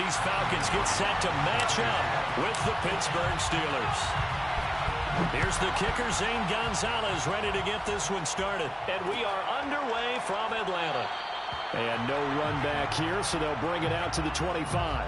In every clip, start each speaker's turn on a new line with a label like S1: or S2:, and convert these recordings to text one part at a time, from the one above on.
S1: these Falcons get set to match up with the Pittsburgh Steelers. Here's the kicker, Zane Gonzalez, ready to get this one started. And we are underway from Atlanta.
S2: And no run back here, so they'll bring it out to the 25.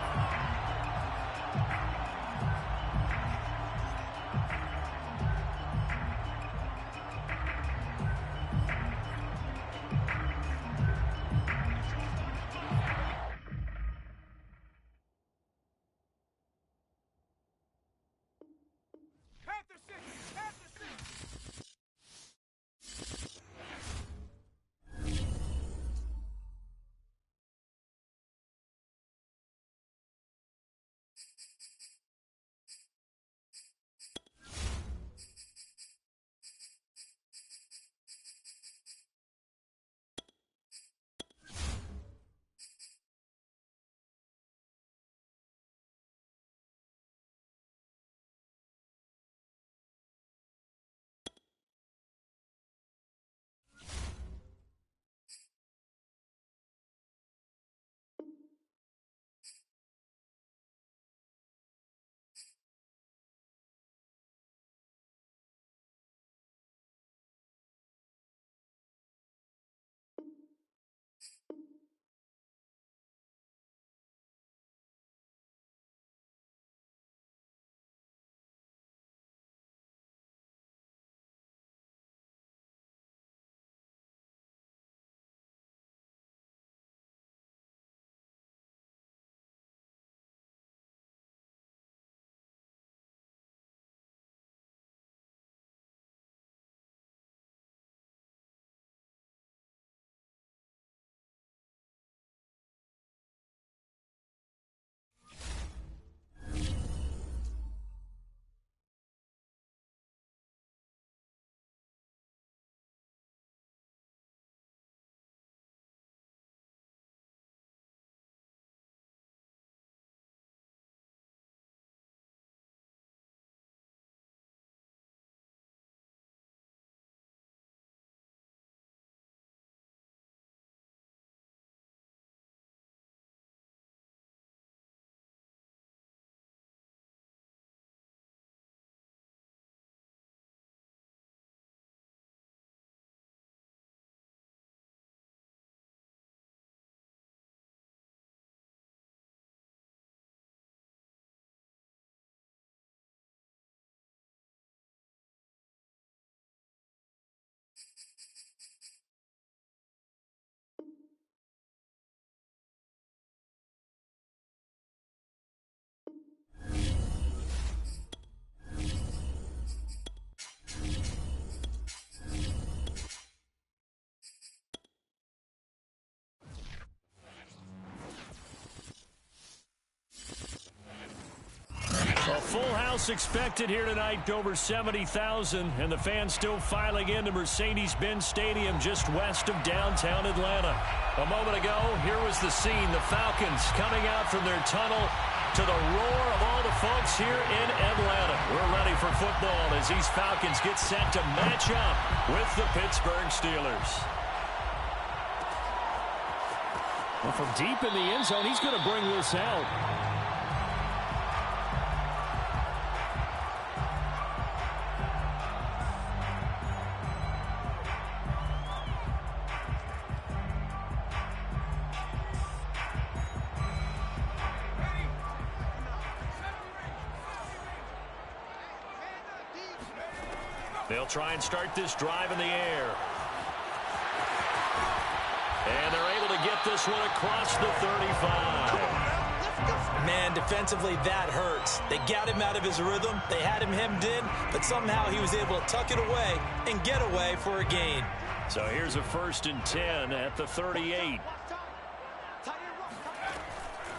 S1: A full house expected here tonight, over 70,000, and the fans still filing into Mercedes-Benz Stadium just west of downtown Atlanta. A moment ago, here was the scene. The Falcons coming out from their tunnel to the roar of all the folks here in Atlanta. We're ready for football as these Falcons get set to match up with the Pittsburgh Steelers.
S2: Well, from deep in the end zone, he's going to bring this out.
S1: They'll try and start this drive in the air. And they're able to get this one across the 35.
S3: Man, defensively, that hurts. They got him out of his rhythm. They had him hemmed in, but somehow he was able to tuck it away and get away for a gain.
S1: So here's a 1st and 10 at the 38.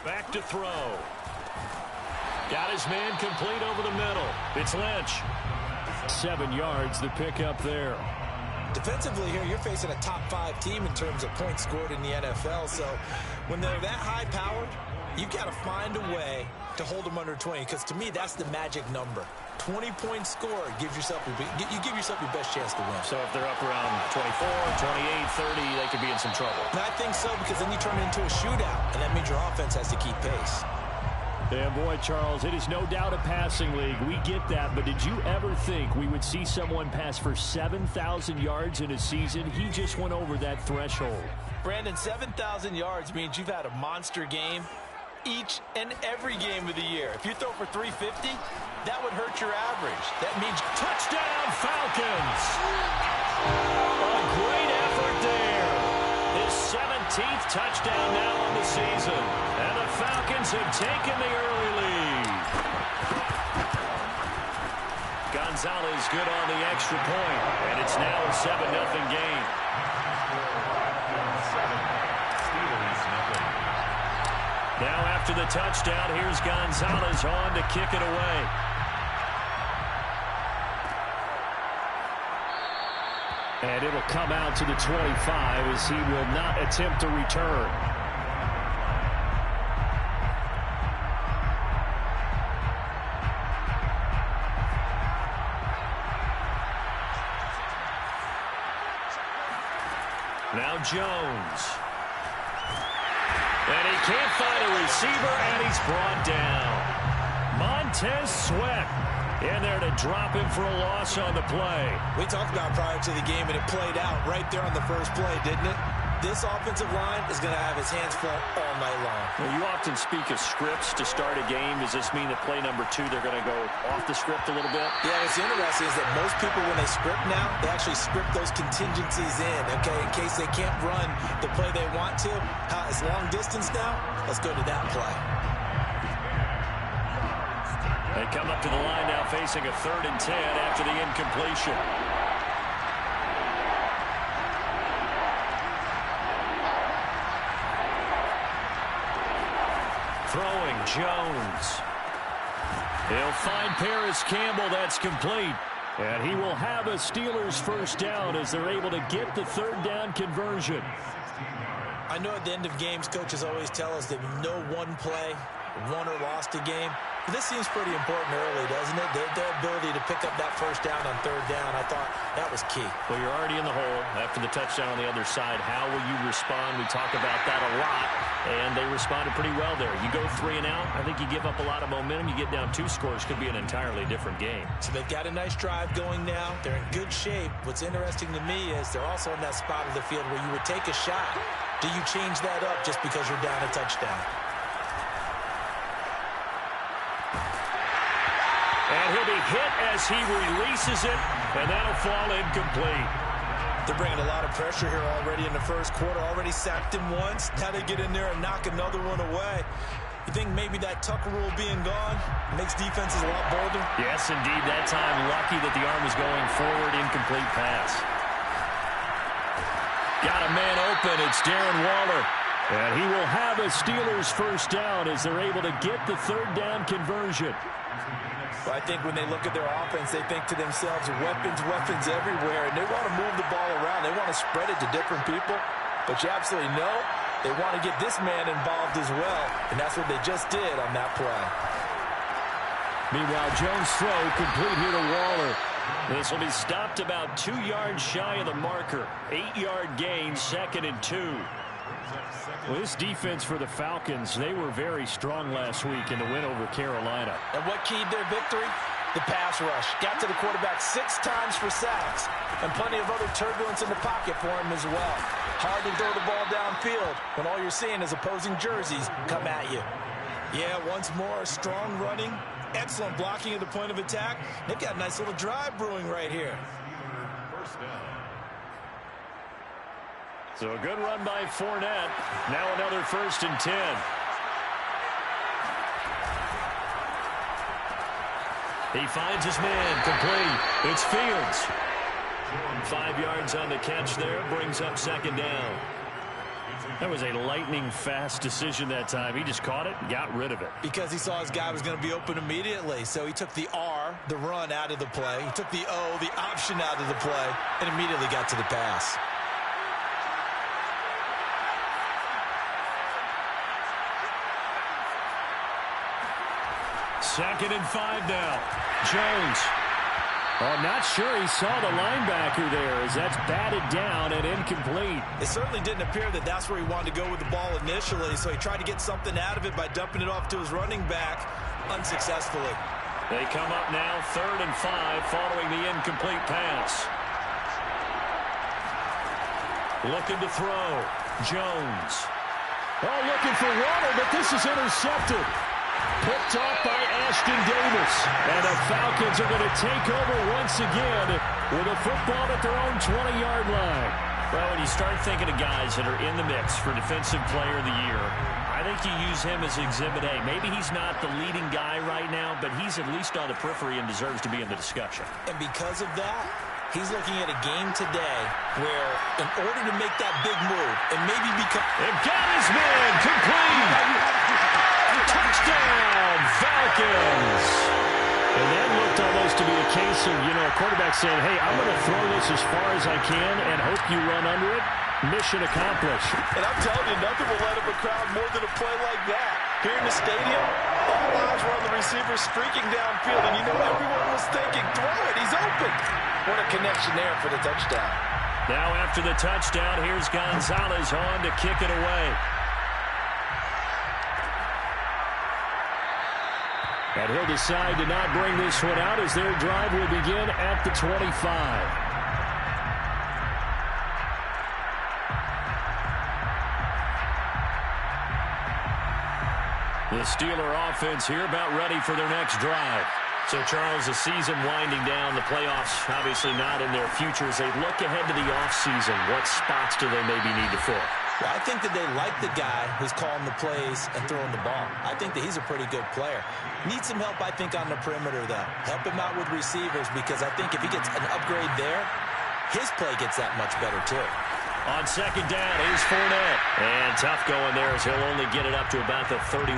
S1: Back to throw. Got his man complete over the middle. It's Lynch.
S2: 7 yards, the pickup there.
S3: Defensively here, you're facing a top 5 team in terms of points scored in the NFL. So when they're that high-powered, you've got to find a way to hold them under 20, because to me, that's the magic number. 20-point score gives yourself you give yourself your best chance to win.
S1: So if they're up around 24, 28, 30, they could be in some trouble.
S3: And I think so, because then you turn it into a shootout, and that means your offense has to keep pace.
S2: And boy, Charles, it is no doubt a passing league. We get that, but did you ever think we would see someone pass for 7,000 yards in a season? He just went over that threshold.
S3: Brandon, 7,000 yards means you've had a monster game each and every game of the year. If you throw for 350, that would hurt your average. That means
S1: touchdown, Falcons. A great effort there. His 17th touchdown now on the season. And the Falcons have taken the early lead. Gonzalez good on the extra point. And it's now a 7-0 game. Now after the touchdown, here's Gonzalez on to kick it away.
S2: And it'll come out to the 25 as he will not attempt to return.
S1: Now Jones. And he can't find a receiver, and he's brought down. Montez Sweat in there to drop him for a loss on the play.
S3: We talked about prior to the game, and it played out right there on the first play, didn't it? This offensive line is going to have his hands full all night long.
S1: Well, you often speak of scripts to start a game. Does this mean that play number 2, they're going to go off the script a little bit?
S3: Yeah, what's interesting is that most people, when they script now, they actually script those contingencies in, okay, in case they can't run the play they want to. It's long distance now. Let's go to that play.
S1: They come up to the line now facing a 3rd and 10 after the incompletion. Throwing Jones. He'll find Paris Campbell. That's complete. And he will have a Steelers first down as they're able to get the 3rd down conversion.
S3: I know at the end of games, coaches always tell us that no one play won or lost a game. But this seems pretty important early, doesn't it? Their ability to pick up that first down on 3rd down, I thought that was key.
S1: Well, you're already in the hole after the touchdown on the other side. How will you respond? We talk about that a lot, and they responded pretty well there. You go 3 and out, I think you give up a lot of momentum. You get down 2 scores, could be an entirely different game.
S3: So they've got a nice drive going now. They're in good shape. What's interesting to me is they're also in that spot of the field where you would take a shot. Do you change that up just because you're down a touchdown?
S1: And he'll be hit as he releases it, and that'll fall incomplete.
S3: They're bringing a lot of pressure here already in the first quarter. Already sacked him once. Now they get in there and knock another one away. You think maybe that Tucker rule being gone makes defenses a lot bolder?
S1: Yes, indeed. That time, lucky that the arm was going forward. Incomplete pass. Got a man open. It's Darren Waller. And he will have a Steelers first down as they're able to get the 3rd down conversion.
S3: Well, I think when they look at their offense, they think to themselves, weapons everywhere, and they want to move the ball around. They want to spread it to different people. But you absolutely know they want to get this man involved as well, and that's what they just did on that play.
S1: Meanwhile, Jones' throw complete here to Waller. This will be stopped about 2 yards shy of the marker. 8-yard gain, 2nd and 2. Well, this defense for the Falcons, they were very strong last week in the win over Carolina.
S3: And what keyed their victory? The pass rush. Got to the quarterback 6 times for sacks. And plenty of other turbulence in the pocket for him as well. Hard to throw the ball downfield when all you're seeing is opposing jerseys come at you. Yeah, once more, strong running. Excellent blocking at the point of attack. They've got a nice little drive brewing right here.
S1: So a good run by Fournette. Now another 1st and 10. He finds his man, complete. It's Fields. 5 yards on the catch there, brings up 2nd down. That was a lightning-fast decision that time. He just caught it and got rid of it.
S3: Because he saw his guy was going to be open immediately. So he took the R, the run, out of the play. He took the O, the option, out of the play, and immediately got to the pass.
S1: Second and 5 now. Jones.
S2: Oh, not sure he saw the linebacker there as that's batted down and incomplete.
S3: It certainly didn't appear that that's where he wanted to go with the ball initially, so he tried to get something out of it by dumping it off to his running back unsuccessfully.
S1: They come up now 3rd and 5 following the incomplete pass. Looking to throw. Jones.
S2: Oh, looking for Waddle, but this is intercepted. Picked off by Ashton Davis. And the Falcons are going to take over once again with a football at their own 20-yard line.
S1: Well, when you start thinking of guys that are in the mix for Defensive Player of the Year, I think you use him as Exhibit A. Maybe he's not the leading guy right now, but he's at least on the periphery and deserves to be in the discussion.
S3: And because of that, he's looking at a game today where, in order to make that big move and maybe become...
S1: They've got his man complete! Touchdown, Falcons!
S2: And that looked almost to be a case of, a quarterback saying, hey, I'm going to throw this as far as I can and hope you run under it. Mission accomplished.
S3: And I'm telling you, nothing will let up a crowd more than a play like that. Here in the stadium, all eyes were on the receiver streaking downfield, and everyone was thinking, throw it, he's open. What a connection there for the touchdown.
S1: Now after the touchdown, here's Gonzalez on to kick it away.
S2: And he'll decide to not bring this one out as their drive will begin at the 25.
S1: The Steeler offense here about ready for their next drive. So, Charles, the season winding down, the playoffs obviously not in their future. As they look ahead to the offseason, what spots do they maybe need to fill?
S3: Well, I think that they like the guy who's calling the plays and throwing the ball. I think that he's a pretty good player. Needs some help, I think, on the perimeter, though. Help him out with receivers because I think if he gets an upgrade there, his play gets that much better, too.
S1: On second down, here's Fournette. And tough going there as he'll only get it up to about the 31.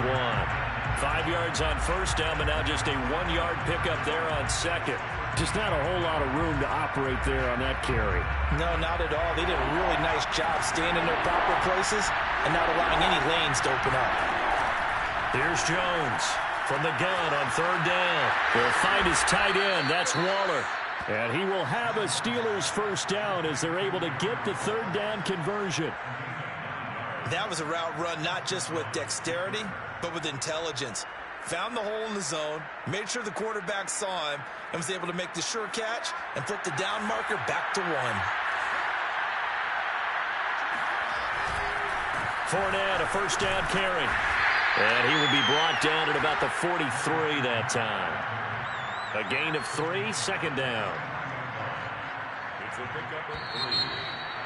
S1: 5 yards on first down, but now just a 1-yard pickup there on second.
S2: Just not a whole lot of room to operate there on that carry.
S3: No, not at all. They did a really nice job staying in their proper places and not allowing any lanes to open up.
S1: Here's Jones from the gun on third down. He'll find his tight end. That's Waller.
S2: And he will have a Steelers first down as they're able to get the third down conversion.
S3: That was a route run not just with dexterity, but with intelligence. Found the hole in the zone, made sure the quarterback saw him, and was able to make the sure catch and flip the down marker back to 1.
S1: Fournette, a first down carry. And he will be brought down at about the 43 that time. A gain of 3, second down.
S4: It's a pickup of 3.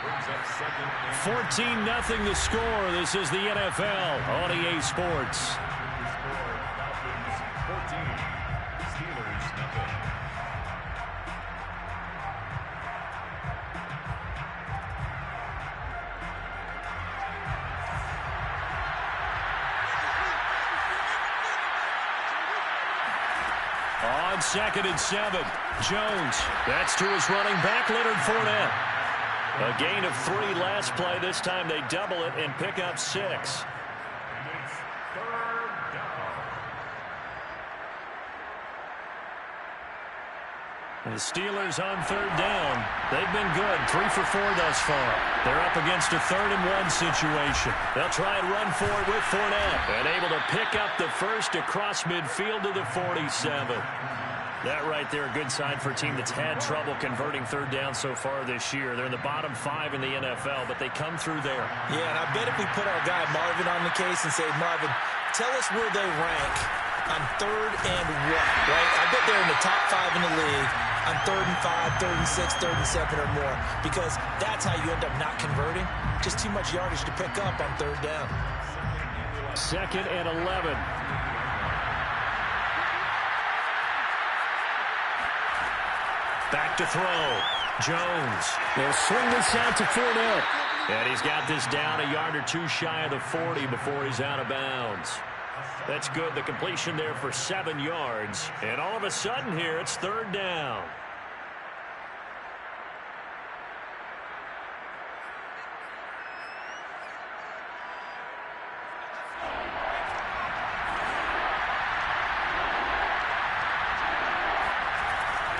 S4: Brings up second.
S1: 14-0 the score. This is the NFL on EA Sports.
S4: 14. Steelers, nothing.
S1: On second and 7, Jones. That's to his running back, Leonard Fournette. A gain of 3 last play. This time they double it and pick up 6.
S4: It's third down.
S1: The Steelers on third down. They've been good, 3 for 4 thus far. They're up against a 3rd and 1 situation. They'll try and run for it with Fournette. And able to pick up the first across midfield to the 47. That right there, a good sign for a team that's had trouble converting third down so far this year. They're in the bottom 5 in the NFL, but they come through there.
S3: Yeah, and I bet if we put our guy Marvin on the case and say, Marvin, tell us where they rank on 3rd and what, right? I bet they're in the top 5 in the league on 3rd and 5, 3rd and 6, 3rd and 7 or more, because that's how you end up not converting. Just too much yardage to pick up on third down.
S2: 2nd and 11.
S1: Back to throw. Jones.
S2: They'll swing this out to Fournette.
S1: And he's got this down a yard or 2 shy of the 40 before he's out of bounds. That's good. The completion there for 7 yards. And all of a sudden here, it's third down.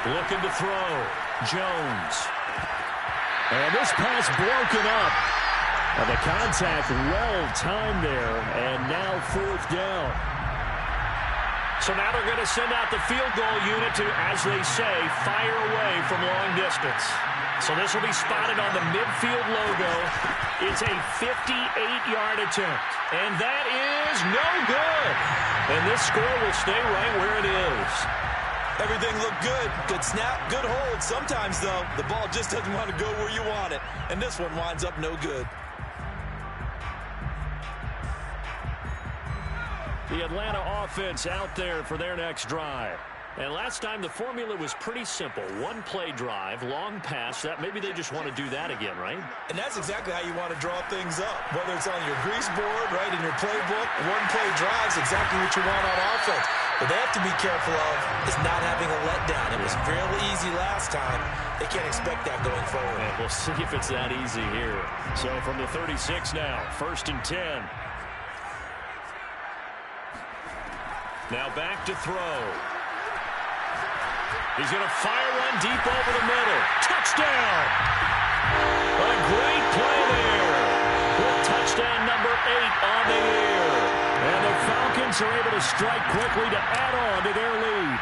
S1: Looking to throw. Jones. And this pass broken up. And the contact well timed there. And now 4th down. So now they're going to send out the field goal unit to, as they say, fire away from long distance. So this will be spotted on the midfield logo. It's a 58-yard attempt. And that is no good. And this score will stay right where it is.
S3: Everything looked good. Good snap, good hold. Sometimes, though, the ball just doesn't want to go where you want it. And this one winds up no good.
S1: The Atlanta offense out there for their next drive. And last time the formula was pretty simple. One-play drive, long pass. That maybe they just want to do that again, right?
S3: And that's exactly how you want to draw things up. Whether it's on your grease board, right, in your playbook, one-play drives, exactly what you want on offense. What they have to be careful of is not having a letdown. It was fairly easy last time. They can't expect that going forward.
S1: And we'll see if it's that easy here. So from the 36 now, 1st and 10. Now back to throw. He's going to fire one deep over the middle. Touchdown! A great play there. With touchdown number 8 on the year. And the Falcons are able to strike quickly to add on to their lead.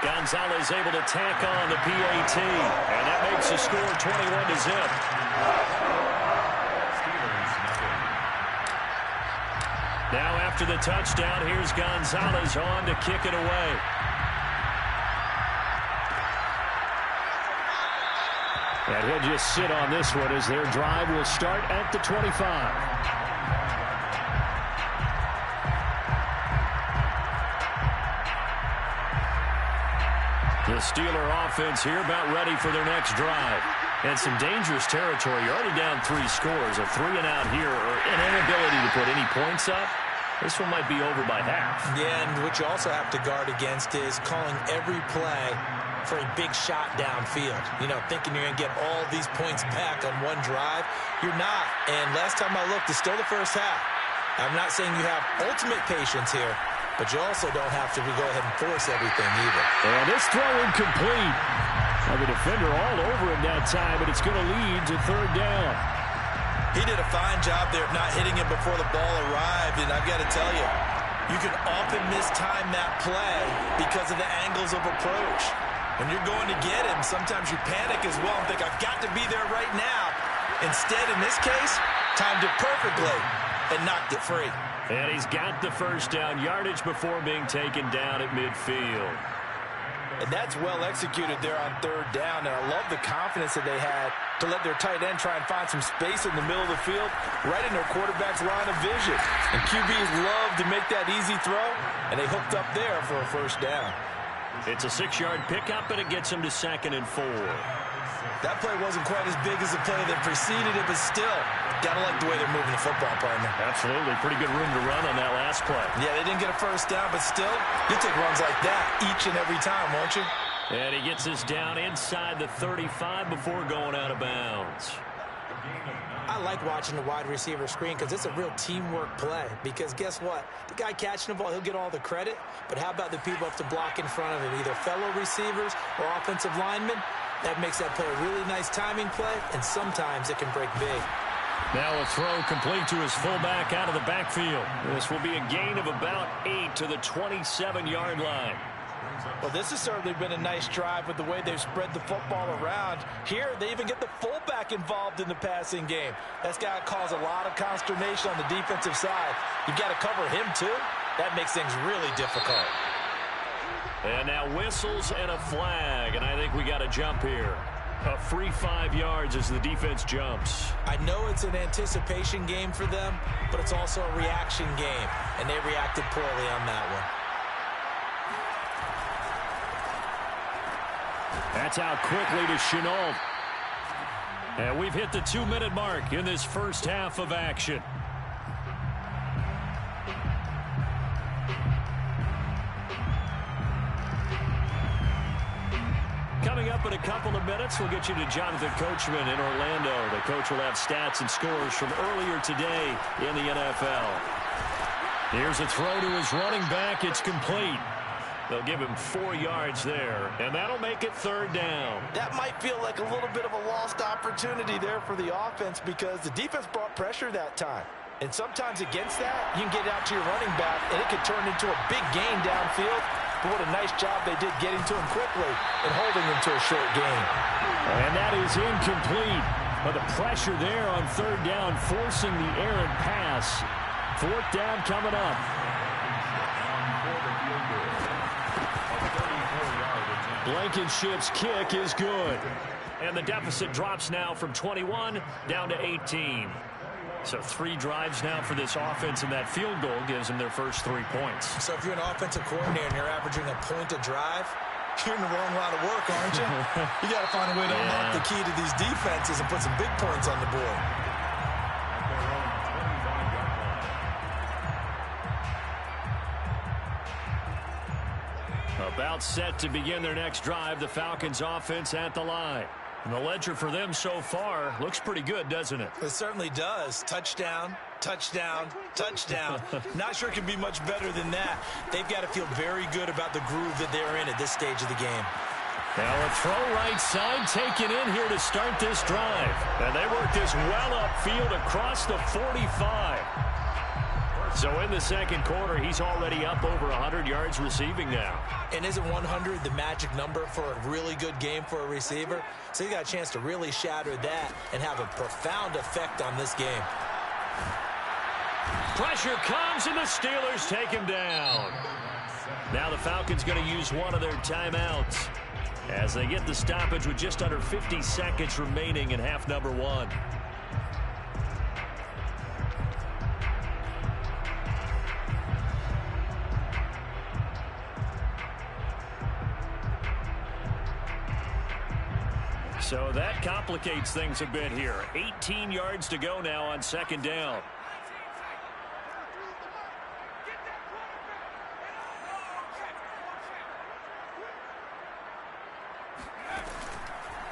S1: Gonzalez able to tack on the PAT. And that makes the score 21-0. Now after the touchdown, here's Gonzalez on to kick it away. And he'll just sit on this one as their drive will start at the 25. The Steeler offense here about ready for their next drive. And some dangerous territory. You're already down 3 scores. A 3-and-out here or an inability to put any points up. This one might be over by half.
S3: Yeah, and what you also have to guard against is calling every play for a big shot downfield. You know, thinking you're going to get all these points back on one drive. You're not. And last time I looked, it's still the first half. I'm not saying you have ultimate patience here, but you also don't have to go ahead and force everything either.
S1: And this throw incomplete. Now the defender all over him that time, but it's going to lead to 3rd down.
S3: He did a fine job there of not hitting him before the ball arrived, and I've got to tell you, you can often mistime that play because of the angles of approach. When you're going to get him, sometimes you panic as well and think, I've got to be there right now. Instead, in this case, timed it perfectly and knocked it free.
S1: And he's got the first down yardage before being taken down at midfield.
S3: And that's well executed there on 3rd down. And I love the confidence that they had to let their tight end try and find some space in the middle of the field, right in their quarterback's line of vision. And QBs love to make that easy throw, and they hooked up there for a 1st down.
S1: It's a 6-yard pickup, and it gets them to 2nd and 4.
S3: That play wasn't quite as big as the play that preceded it, but still, gotta like the way they're moving the football, partner.
S1: Absolutely. Pretty good room to run on that last play.
S3: Yeah, they didn't get a 1st down, but still, you take runs like that each and every time, won't you?
S1: And he gets us down inside the 35 before going out of bounds.
S3: I like watching the wide receiver screen because it's a real teamwork play. Because guess what? The guy catching the ball, he'll get all the credit. But how about the people up to block in front of him, either fellow receivers or offensive linemen? That makes that play a really nice timing play, and sometimes it can break big.
S1: Now a throw complete to his fullback out of the backfield. This will be a gain of about 8 to the 27-yard line.
S3: Well, this has certainly been a nice drive with the way they've spread the football around. Here, they even get the fullback involved in the passing game. That's got to cause a lot of consternation on the defensive side. You've got to cover him, too. That makes things really difficult.
S1: And now whistles and a flag, and I think we got a jump here. A free 5 yards as the defense jumps.
S3: I know it's an anticipation game for them, but it's also a reaction game, and they reacted poorly on that one.
S1: That's out quickly to Chenault. And we've hit the 2-minute mark in this first half of action. Coming up in a couple of minutes, we'll get you to Jonathan Coachman in Orlando. The coach will have stats and scores from earlier today in the NFL. Here's a throw to his running back. It's complete. They'll give him 4 yards there, and that'll make it 3rd down.
S3: That might feel like a little bit of a lost opportunity there for the offense because the defense brought pressure that time. And sometimes against that, you can get out to your running back, and it could turn into a big gain downfield. But what a nice job they did getting to him quickly and holding him to a short gain.
S2: And that is incomplete. But the pressure there on 3rd down, forcing the errant pass. 4th down coming up. Blankenship's kick is good.
S1: And the deficit drops now from 21 down to 18. So 3 drives now for this offense, and that field goal gives them their first 3 points.
S3: So if you're an offensive coordinator and you're averaging a point a drive, you're in the wrong line of work, aren't you? You got to find a way to unlock the key to these defenses and put some big points on the board.
S1: About set to begin their next drive, the Falcons offense at the line. And the ledger for them so far looks pretty good, doesn't it?
S3: It certainly does. Touchdown, touchdown, touchdown. Not sure it can be much better than that. They've got to feel very good about the groove that they're in at this stage of the game.
S1: Now a throw right side taken in here to start this drive. And they work this well upfield across the 45. So in the second quarter, he's already up over 100 yards receiving now.
S3: And isn't 100 the magic number for a really good game for a receiver? So he got a chance to really shatter that and have a profound effect on this game.
S1: Pressure comes, and the Steelers take him down. Now the Falcons going to use one of their timeouts as they get the stoppage with just under 50 seconds remaining in half number 1. So that complicates things a bit here. 18 yards to go now on 2nd down.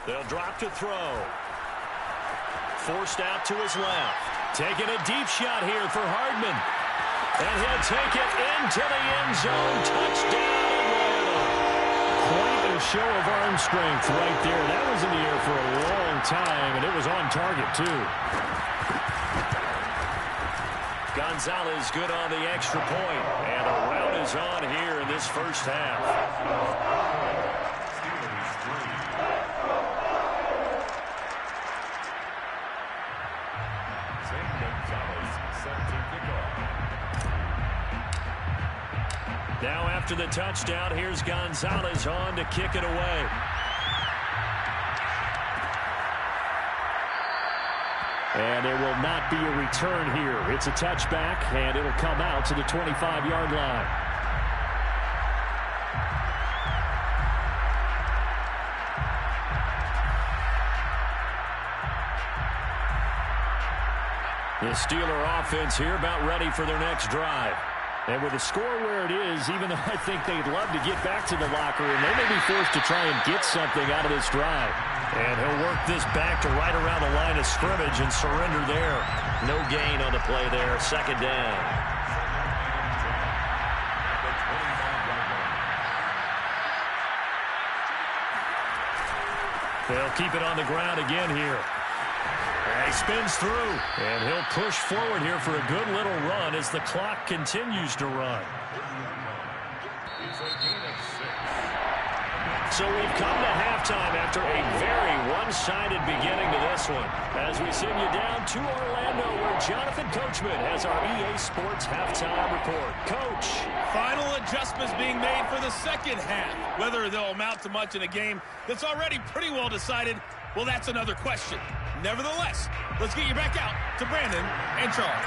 S1: They'll drop to throw. Forced out to his left. Taking a deep shot here for Hardman. And he'll take it into the end zone. Touchdown, Atlanta.
S2: Quite a show of arm strength right there. That was in the air for a long time, and it was on target, too.
S1: Gonzalez good on the extra point. And a rout is on here in this first half. Now after the touchdown, here's Gonzalez on to kick it away.
S2: And there will not be a return here. It's a touchback, and it'll come out to the 25-yard line.
S1: The Steeler offense here about ready for their next drive.
S2: And with the score where it is, even though I think they'd love to get back to the locker room, they may be forced to try and get something out of this drive.
S1: And he'll work this back to right around the line of scrimmage and surrender there. No gain on the play there. 2nd down. They'll keep it on the ground again here. And he spins through, and he'll push forward here for a good little run as the clock continues to run. So we've come to halftime after a very one-sided beginning to this one. As we send you down to Orlando, where Jonathan Coachman has our EA Sports halftime report. Coach.
S5: Final adjustments being made for the second half. Whether they'll amount to much in a game that's already pretty well decided, well, that's another question. Nevertheless, let's get you back out to Brandon and Charles.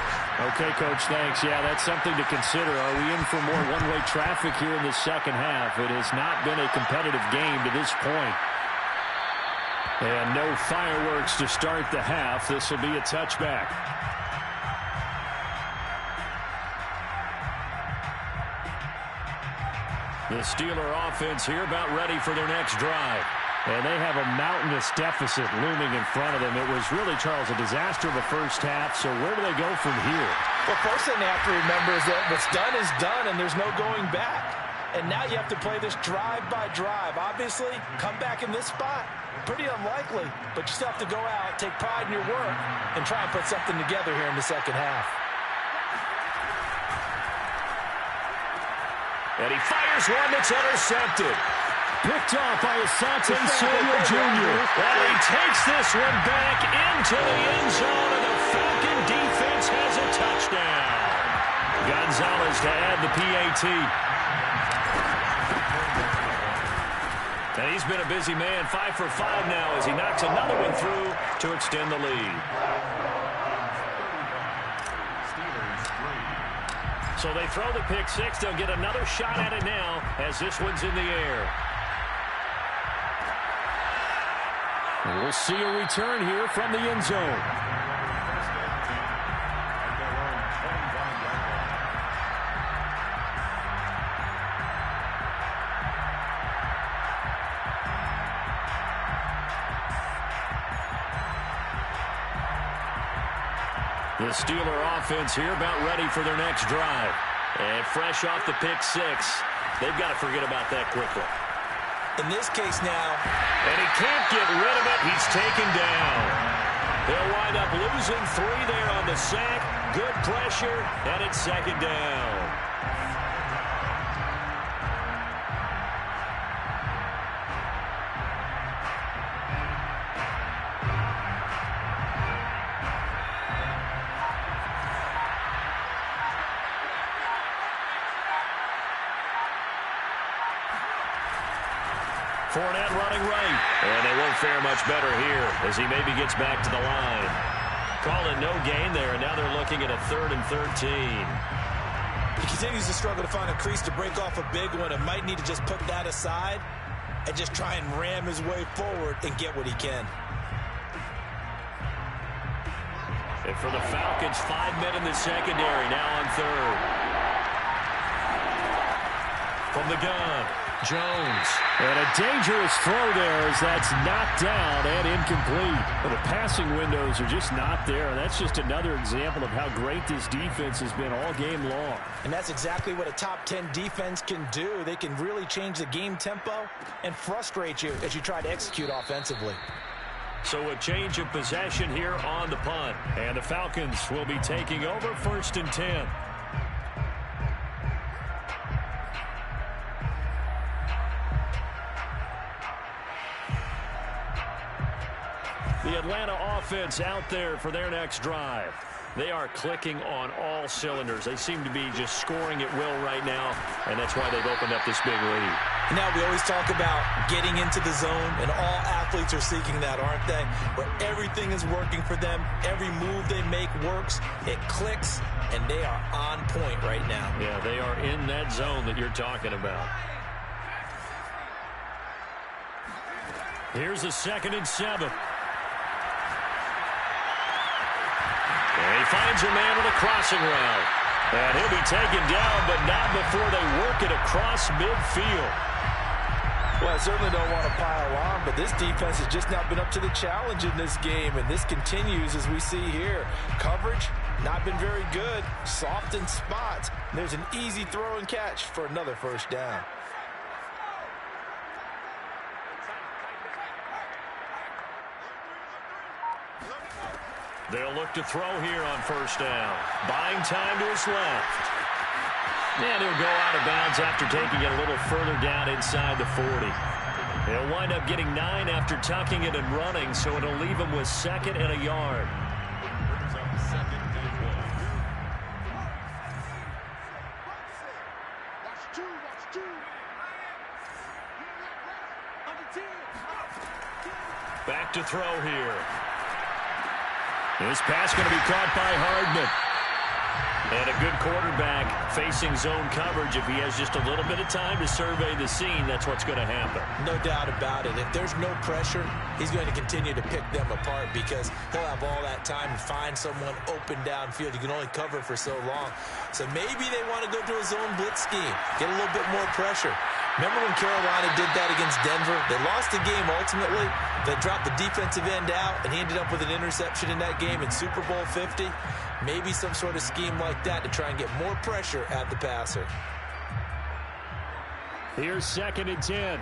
S2: Okay, Coach, thanks. Yeah, that's something to consider. Are we in for more one-way traffic here in the second half? It has not been a competitive game to this point. And no fireworks to start the half. This will be a touchback.
S1: The Steeler offense here about ready for their next drive.
S2: And they have a mountainous deficit looming in front of them. It was really, Charles, a disaster of a first half. So where do they go from here?
S3: Well, first thing they have to remember is that what's done is done, and there's no going back. And now you have to play this drive by drive. Obviously, come back in this spot, pretty unlikely, but you still have to go out, take pride in your work, and try and put something together here in the second half.
S1: And he fires one that's intercepted.
S2: Picked off by Asante Samuel Jr.
S1: And he takes this one back into the end zone, and the Falcon defense has a touchdown. Gonzalez to add the PAT. And he's been a busy man, 5 for 5 now as he knocks another one through to extend the lead. So they throw the pick six. They'll get another shot at it now as this one's in the air.
S2: And we'll see a return here from the end zone.
S1: The Steeler offense here about ready for their next drive. And fresh off the pick six, they've got to forget about that quickly.
S3: In this case now,
S1: and he can't get rid of it. He's taken down. They'll wind up losing 3 there on the sack. Good pressure, and it's second down. Fournette running right. And they won't fare much better here as he maybe gets back to the line. Call it no gain there, and now they're looking at a 3rd and 13.
S3: He continues to struggle to find a crease to break off a big one and might need to just put that aside and just try and ram his way forward and get what he can.
S1: And for the Falcons, 5 men in the secondary, now on 3rd. From the gun, Jones.
S2: And a dangerous throw there as that's knocked down and incomplete. Well, the passing windows are just not there. And that's just another example of how great this defense has been all game long.
S3: And that's exactly what a top 10 defense can do. They can really change the game tempo and frustrate you as you try to execute offensively.
S1: So a change of possession here on the punt. And the Falcons will be taking over 1st and 10. The Atlanta offense out there for their next drive. They are clicking on all cylinders. They seem to be just scoring at will right now, and that's why they've opened up this big lead.
S3: Now we always talk about getting into the zone, and all athletes are seeking that, aren't they? Where everything is working for them. Every move they make works. It clicks, and they are on point right now.
S1: Yeah, they are in that zone that you're talking about. Here's a 2nd and 7. And he finds a man with a crossing route. And he'll be taken down, but not before they work it across midfield.
S3: Well, I certainly don't want to pile on, but this defense has just not been up to the challenge in this game, and this continues as we see here. Coverage, not been very good. Soft in spots. There's an easy throw and catch for another 1st down.
S1: They'll look to throw here on 1st down. Buying time to his left. And he'll go out of bounds after taking it a little further down inside the 40. He'll wind up getting 9 after tucking it and running, so it'll leave him with 2nd and a yard. Back to throw here. This pass going to be caught by Hardman. And a good quarterback facing zone coverage. If he has just a little bit of time to survey the scene, that's what's going to happen.
S3: No doubt about it. If there's no pressure, he's going to continue to pick them apart because he'll have all that time to find someone open downfield. You can only cover for so long. So maybe they want to go to a zone blitz scheme, get a little bit more pressure. Remember when Carolina did that against Denver? They lost the game ultimately. They dropped the defensive end out, and he ended up with an interception in that game in Super Bowl 50. Maybe some sort of scheme like that to try and get more pressure at the passer.
S2: Here's 2nd and 10.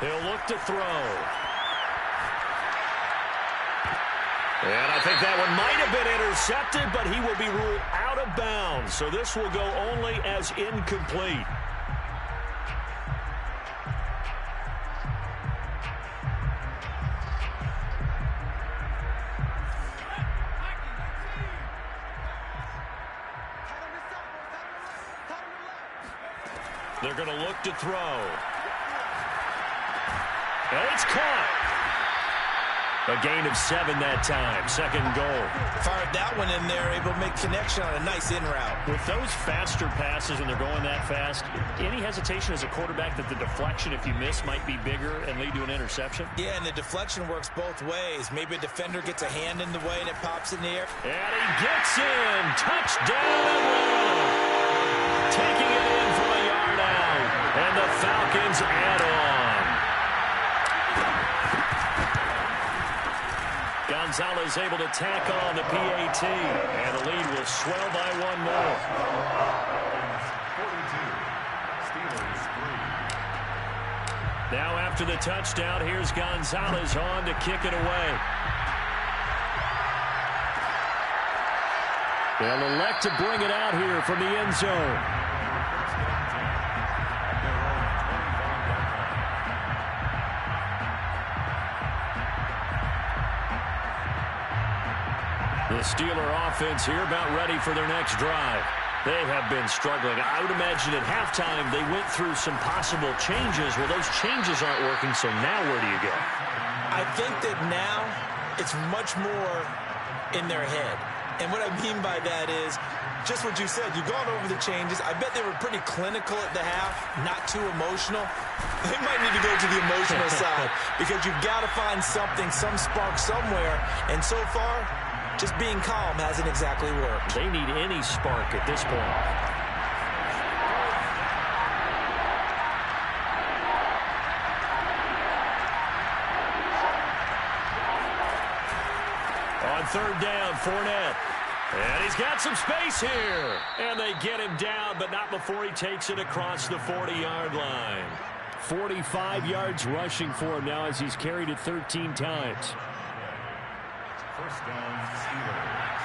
S1: He'll look to throw. And I think that one might have been intercepted, but he will be ruled out of bounds. So this will go only as incomplete. They're going to look to throw. And it's caught. A gain of 7 that time. 2nd goal.
S3: Fired that one in there, able to make connection on a nice in route.
S1: With those faster passes when they're going that fast, any hesitation as a quarterback that the deflection, if you miss, might be bigger and lead to an interception?
S3: Yeah, and the deflection works both ways. Maybe a defender gets a hand in the way and it pops in the air.
S1: And he gets in. Touchdown, Atlanta. Taking it in from a yard out. And the Falcons add on. Gonzalez able to tack on the PAT. And the lead will swell by 1 more.
S4: 42, Steelers 3.
S1: Now after the touchdown, here's Gonzalez on to kick it away. They'll elect to bring it out here from the end zone. The Steeler offense here about ready for their next drive. They have been struggling. I would imagine at halftime they went through some possible changes. Well, those changes aren't working, so now where do you go?
S3: I think that now it's much more in their head. And what I mean by that is just what you said. You've gone over the changes. I bet they were pretty clinical at the half, not too emotional. They might need to go to the emotional side because you've got to find something, some spark somewhere. And so far, just being calm hasn't exactly worked.
S1: They need any spark at this point. On 3rd down, Fournette. And he's got some space here. And they get him down, but not before he takes it across the 40-yard line.
S2: 45 yards rushing for him now as he's carried it 13 times.
S4: 1st down, Steelers.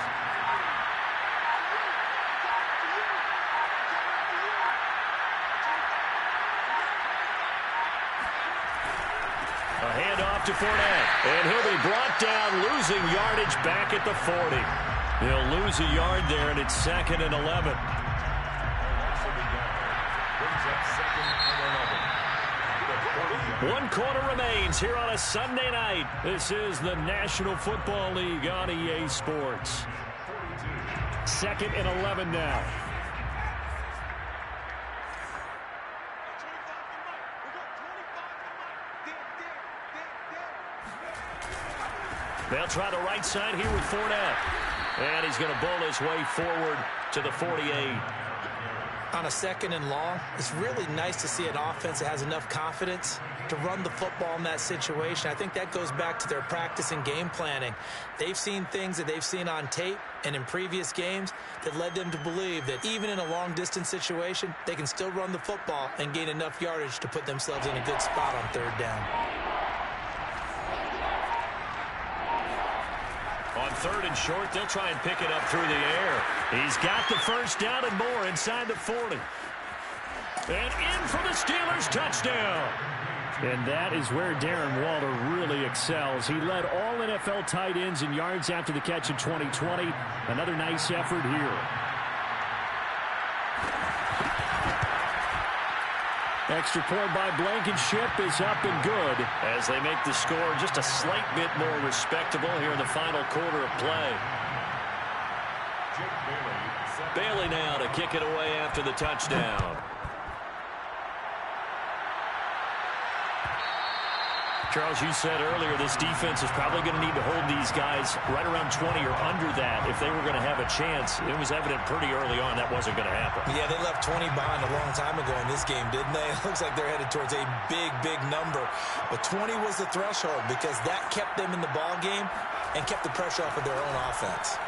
S1: A handoff to Fournette. And he'll be brought down, losing yardage back at the 40. He'll lose a yard there, and it's 2nd and 11.
S4: Brings up 2nd and 11.
S1: 1 quarter remains here on a Sunday night. This is the National Football League on EA Sports.
S2: 2nd and 11 now.
S1: They'll try the right side here with Fournette. And he's going to bowl his way forward to the 48.
S3: On a 2nd and long, it's really nice to see an offense that has enough confidence to run the football in that situation. I think that goes back to their practice and game planning. They've seen things that they've seen on tape and in previous games that led them to believe that even in a long-distance situation, they can still run the football and gain enough yardage to put themselves in a good spot on 3rd down.
S1: On 3rd and short, they'll try and pick it up through the air. He's got the 1st down and more inside the 40. And in for the Steelers touchdown.
S2: And that is where Darren Waller really excels. He led all NFL tight ends in yards after the catch in 2020. Another nice effort here. Extra point by Blankenship is up and good
S1: as they make the score just a slight bit more respectable here in the final quarter of play. Bailey now to kick it away after the touchdown. Charles, you said earlier this defense is probably going to need to hold these guys right around 20 or under that if they were going to have a chance. It was evident pretty early on that wasn't going to happen.
S3: Yeah, they left 20 behind a long time ago in this game, didn't they? It looks like they're headed towards a big, big number. But 20 was the threshold because that kept them in the ball game and kept the pressure off of their own offense.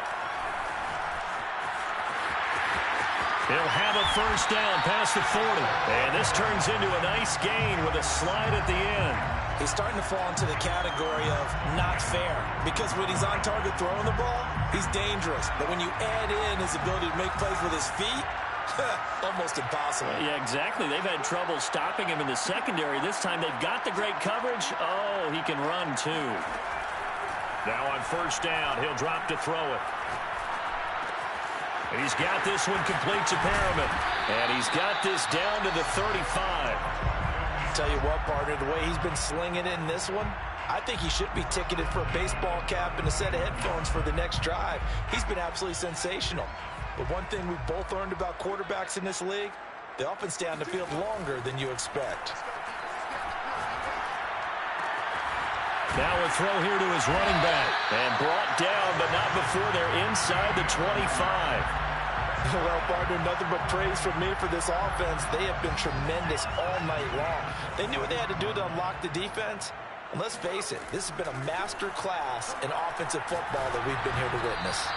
S1: He'll have a first down past the 40. And this turns into a nice gain with a slide at the end.
S3: He's starting to fall into the category of not fair because when he's on target throwing the ball, he's dangerous. But when you add in his ability to make plays with his feet, almost impossible.
S1: Yeah, exactly. They've had trouble stopping him in the secondary. This time they've got the great coverage. Oh, he can run too. Now on first down, he'll drop to throw it. He's got this one complete to Perriman. And he's got this down to the 35.
S3: Tell you what, partner, the way he's been slinging it in this one, I think he should be ticketed for a baseball cap and a set of headphones for the next drive. He's been absolutely sensational. But one thing we've both learned about quarterbacks in this league, they often stay on the field longer than you expect.
S1: Now a throw here to his running back. And brought down, but not before they're inside the 25.
S3: Well, partner, nothing but praise from me for this offense. They have been tremendous all night long. They knew what they had to do to unlock the defense. And let's face it, this has been a master class in offensive football that we've been here to witness.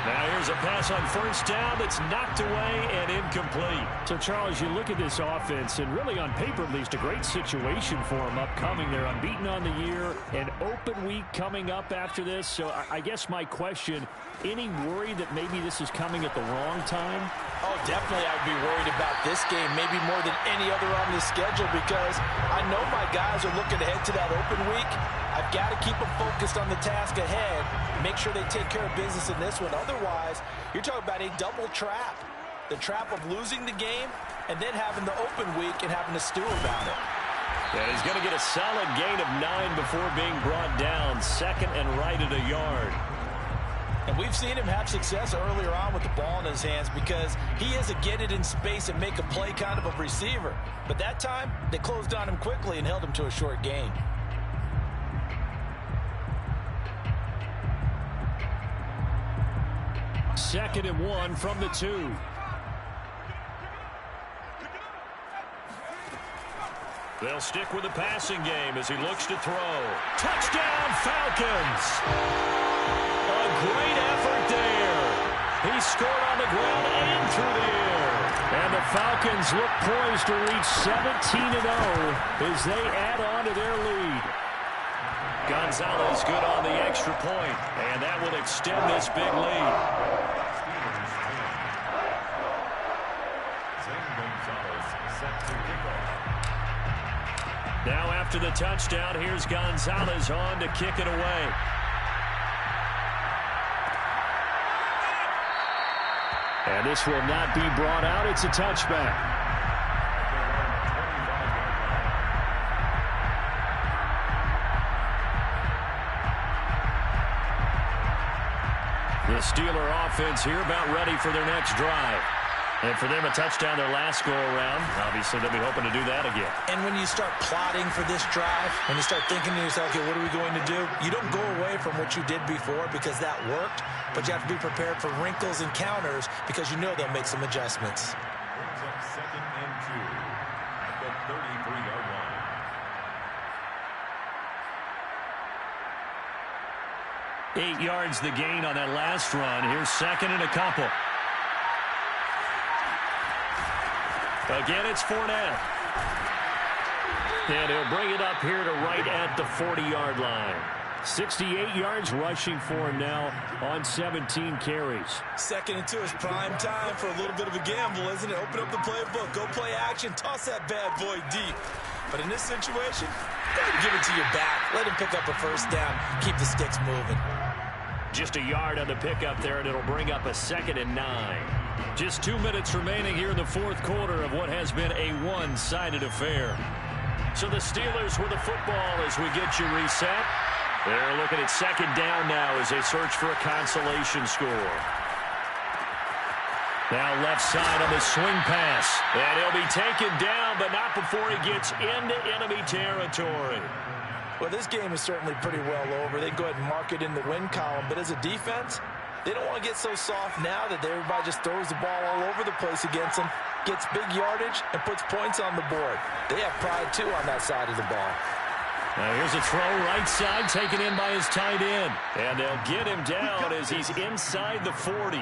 S1: Now here's a pass on first down that's knocked away and incomplete.
S2: So, Charles, you look at this offense, and really on paper at least, a great situation for them upcoming. They're unbeaten on the year, an open week coming up after this. So I guess my question, any worry that maybe this is coming at the wrong time?
S3: Oh, definitely I'd be worried about this game, maybe more than any other on the schedule, because I know my guys are looking ahead to that open week. I've got to keep them focused on the task ahead, make sure they take care of business in this one. Otherwise, you're talking about a double trap. The trap of losing the game and then having the open week and having to stew about it.
S1: And he's going to get a solid gain of 9 before being brought down. Second and right at a yard.
S3: And we've seen him have success earlier on with the ball in his hands because he is a get it in space and make a play kind of a receiver. But that time, they closed on him quickly and held him to a short gain.
S2: Second and 1 from the 2.
S1: They'll stick with the passing game as he looks to throw. Touchdown, Falcons! A great effort there. He scored on the ground and through the air.
S2: And the Falcons look poised to reach 17-0 as they add on to their lead.
S1: Gonzalez good on the extra point, and that will extend this big lead. Now after the touchdown, here's Gonzalez on to kick it away.
S2: And this will not be brought out. It's a touchback.
S1: The Steeler offense here about ready for their next drive. And for them, a touchdown their last go-around. Obviously, they'll be hoping to do that again.
S3: And when you start plotting for this drive, when you start thinking to yourself, okay, what are we going to do? You don't go away from what you did before because that worked, but you have to be prepared for wrinkles and counters because you know they'll make some adjustments.
S4: Brings up second and 2 at the 33-yard line.
S1: 8 yards the gain on that last run. Here's second and a couple. Again, it's Fournette. And he'll bring it up here to right at the 40-yard line.
S2: 68 yards rushing for him now on 17 carries.
S3: Second and 2 is prime time for a little bit of a gamble, isn't it? Open up the playbook, go play action, toss that bad boy deep. But in this situation, go ahead and give it to your back. Let him pick up a first down. Keep the sticks moving.
S1: Just a yard on the pickup there, and it'll bring up a second and 9. Just 2 minutes remaining here in the fourth quarter of what has been a one-sided affair. So the Steelers with the football as we get you reset. They're looking at second down now as they search for a consolation score. Now left side on the swing pass. And he'll be taken down, but not before he gets into enemy territory.
S3: Well, this game is certainly pretty well over. They go ahead and mark it in the win column. But as a defense, they don't want to get so soft now that everybody just throws the ball all over the place against them, gets big yardage, and puts points on the board. They have pride, too, on that side of the ball.
S1: Now here's a throw right side, taken in by his tight end. And they'll get him down as he's inside the 40.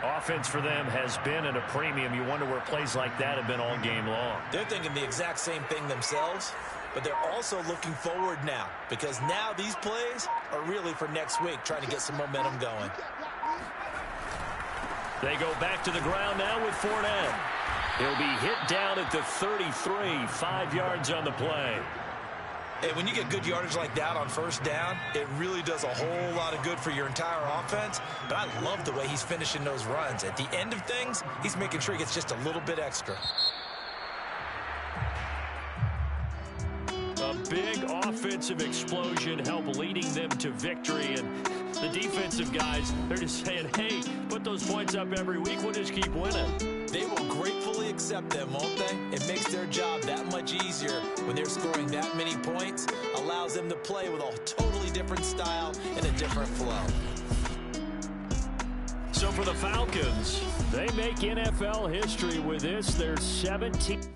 S1: Offense for them has been at a premium. You wonder where plays like that have been all game long.
S3: They're thinking the exact same thing themselves, but they're also looking forward now, because now these plays are really for next week, trying to get some momentum going.
S1: They go back to the ground now with Fournette. He'll be hit down at the 33, 5 yards on the play.
S3: Hey, when you get good yardage like that on first down, it really does a whole lot of good for your entire offense. But I love the way he's finishing those runs. At the end of things, he's making sure he gets just a little bit extra.
S1: A big offensive explosion helped leading them to victory. And the defensive guys, they're just saying, hey, put those points up every week. We'll just keep winning.
S3: They will gratefully accept them, won't they? It makes their job that much easier when they're scoring that many points. Allows them to play with a totally different style and a different flow.
S1: So for the Falcons, they make NFL history with this, their 17th.